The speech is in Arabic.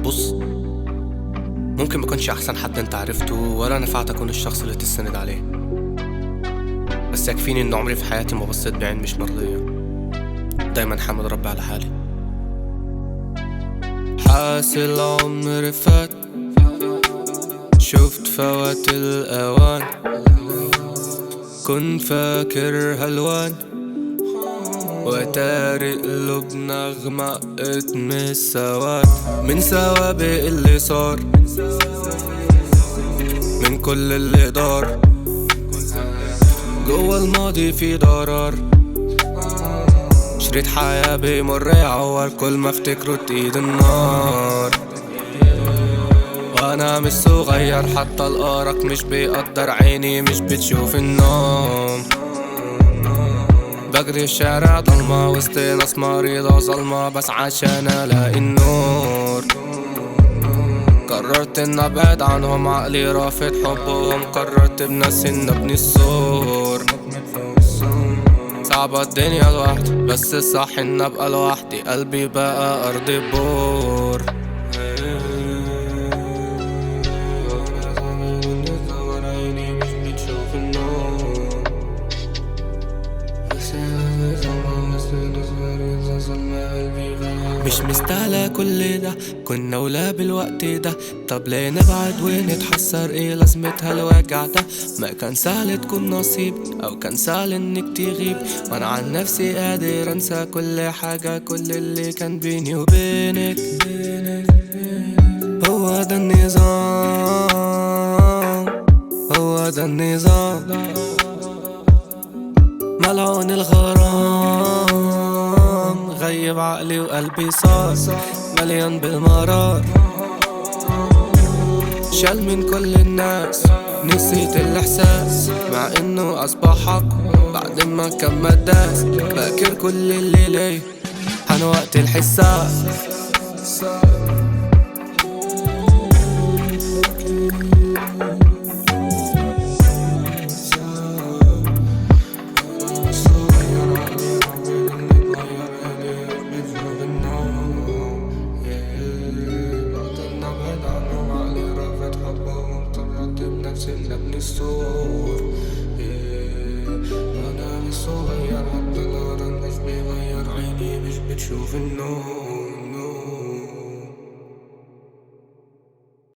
بص، ممكن مكنش احسن حد انت عرفته ولا نفعت اكون الشخص اللي تستند عليه، بس يكفيني ان عمري في حياتي ما بصيت بعين مش مرضية. دايما حامد ربي على حالي. حاسل عمر فات، شفت فوات الاوان، كنت فاكر هلوان وتارق قلوبنا غمقت من السواد، من سوابق اللي صار، من كل اللي دار، جوا الماضي في ضرر، شريط حياة بيمر يعور كل ما افتكره تقيد النار. وانا مش صغير حتى الارق مش بيقدر، عيني مش بتشوف النوم، بجري الشارع ضلمة وسط ناس مريضة ظلمة بس عشان الاقي النور. قررت ان ابعد عنهم، عقلي رافض حبهم، قررت بنفسي ان ابني السور. صعبة الدنيا لوحدي بس الصح ان ابقى لوحدي، قلبي بقى ارض بور. مش مستاهلة كل ده، كنا ولا بالوقت ده، طب ليه نبعد ونتحسر؟ ايه لازمتها الوجع ده؟ ما كان سهل تكون نصيب او كان سهل انك تغيب، وانا عن نفسي قادر انسى كل حاجة، كل اللي كان بيني وبينك. هو ده النظام، هو ده النظام، ملعون الغرام، غيب عقلي وقلبي صار مليان بالمرار، شال من كل الناس، نسيت الاحساس مع انه اصبح حق بعد ما كان مداس، فاكر كل اللي ليه حان وقت الحساس. نبني السور، أنا مش صغير حتى الأرض مش بيغير، عيني مش بتشوف النور.